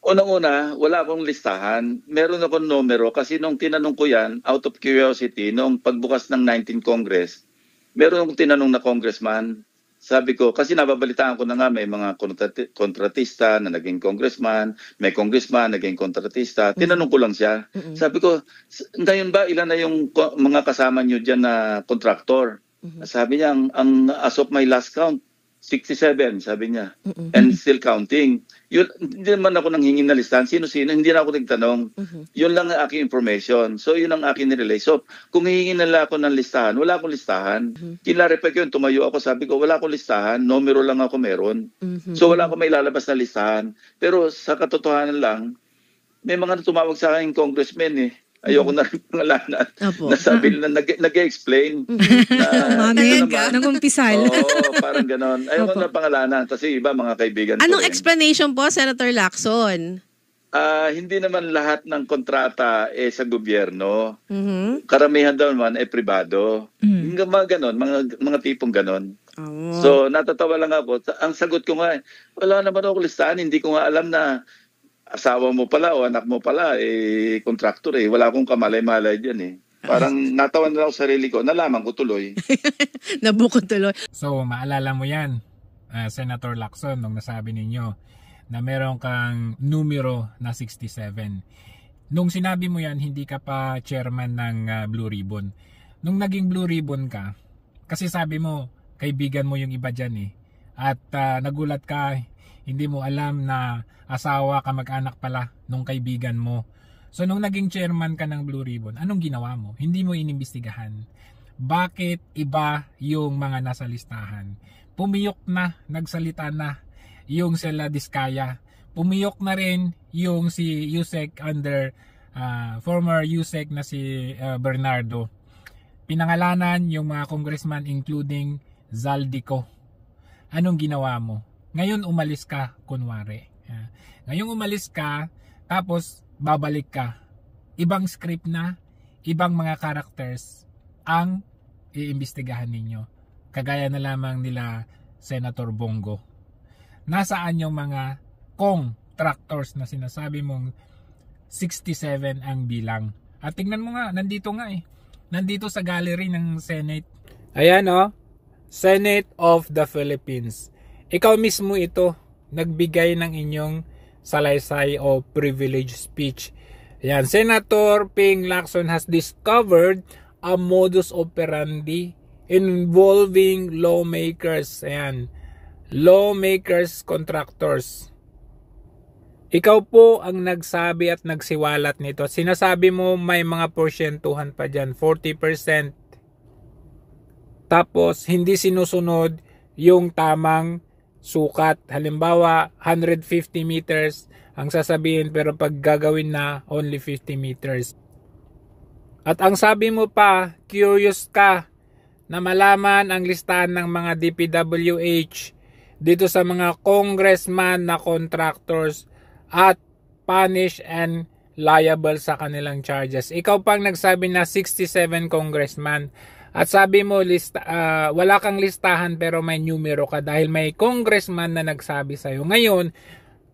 Unang-una, wala akong listahan. Meron akong numero kasi nung tinanong ko yan, out of curiosity, nung pagbukas ng 19th Congress, meron akong tinanong na congressman. Sabi ko, kasi nababalitaan ko na nga may mga kontratista na naging congressman, may congressman naging kontratista. Tinanong ko lang siya. Sabi ko, ngayon ba ilan na yung mga kasama nyo dyan na contractor? Sabi niya, ang as of my last count, 67, sabi niya. And still counting. Yun, hindi naman ako nanghingi na listahan. Sino-sino, hindi na ako nagtanong. Yun lang ang aking information. So, yun ang aking nirelay. So, kung hihingi na ako ng listahan, wala akong listahan. Kinlarify ko yun, tumayo ako, sabi ko, wala akong listahan. Numero lang ako meron. So, wala akong may lalabas na listahan. Pero sa katotohanan lang, may mga tumawag sa akin congressmen eh. Ayoko na rin pangalanan. Nasabi na nag-explain. Mamayan ka. Nangumpisal. Oo, parang ganon. Ayoko na pangalanan kasi iba mga kaibigan ko Anong rin. explanation po, Senator Lacson? Hindi naman lahat ng kontrata sa gobyerno. Karamihan daw naman pribado. Mga ganon, mga tipong ganon. So natatawa lang ako. Ang sagot ko nga, wala naman ako listahan. Hindi ko nga alam na asawa mo pala o anak mo pala, contractor eh. Wala akong kamalay-malay dyan eh. Parang natawa na ako sa sarili ko, nalaman ko tuloy. Nabukod tuloy. So, maalala mo yan, Senator Lacson, nung nasabi ninyo na meron kang numero na 67. Nung sinabi mo yan, hindi ka pa chairman ng Blue Ribbon. Nung naging Blue Ribbon ka, kasi sabi mo, kaibigan mo yung iba dyan eh. At nagulat ka, hindi mo alam na asawa ka mag-anak pala nung kaibigan mo. So nung naging chairman ka ng Blue Ribbon, anong ginawa mo? Hindi mo inimbestigahan. Bakit iba yung mga nasa listahan? Pumiyok na, nagsalita na yung sila Diskaya. Pumiyok na rin yung si Yusek under former Yusek na si Bernardo. Pinangalanan yung mga congressman including Zaldico. Anong ginawa mo? Ngayon umalis ka, kunwari. Ngayong umalis ka, tapos babalik ka. Ibang script na, ibang mga characters ang iimbestigahan ninyo. Kagaya na lamang nila Senator Bongo. Nasaan yung mga contractors na sinasabi mong 67 ang bilang? At tingnan mo nga, nandito nga eh. Nandito sa gallery ng Senate. Ayan oh, Senate of the Philippines. Ikaw mismo ito, nagbigay ng inyong salaysay o privilege speech. Ayan, Senator Ping Lacson has discovered a modus operandi involving lawmakers. Ayan, lawmakers, contractors. Ikaw po ang nagsabi at nagsiwalat nito. Sinasabi mo may mga porsyentuhan pa dyan, 40%. Tapos hindi sinusunod yung tamang sukat. Halimbawa, 150 meters ang sasabihin pero pag gagawin na, only 50 meters. At ang sabi mo pa, curious ka na malaman ang listahan ng mga DPWH dito sa mga congressman na contractors at punish and liable sa kanilang charges. Ikaw pang nagsabi na 67 congressman. At sabi mo, wala kang listahan pero may numero ka dahil may congressman na nagsabi sa'yo. Ngayon,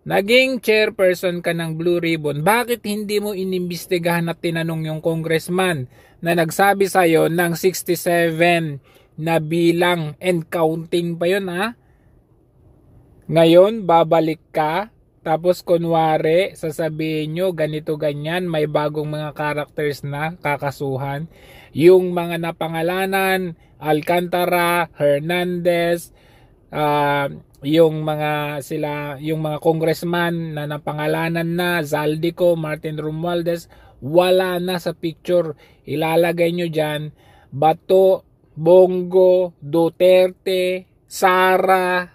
naging chairperson ka ng Blue Ribbon. Bakit hindi mo inimbestigahan at tinanong yung congressman na nagsabi sa'yo ng 67 na bilang and counting pa yun ha? Ngayon, babalik ka. Tapos kunwari, sasabihin nyo, ganito ganyan, may bagong mga characters na kakasuhan. Yung mga napangalanan, Alcantara, Hernandez, yung mga congressman na napangalanan na, Zaldico, Martin Romualdez, wala na sa picture. Ilalagay nyo dyan, Bato, Bongo, Duterte, Sara,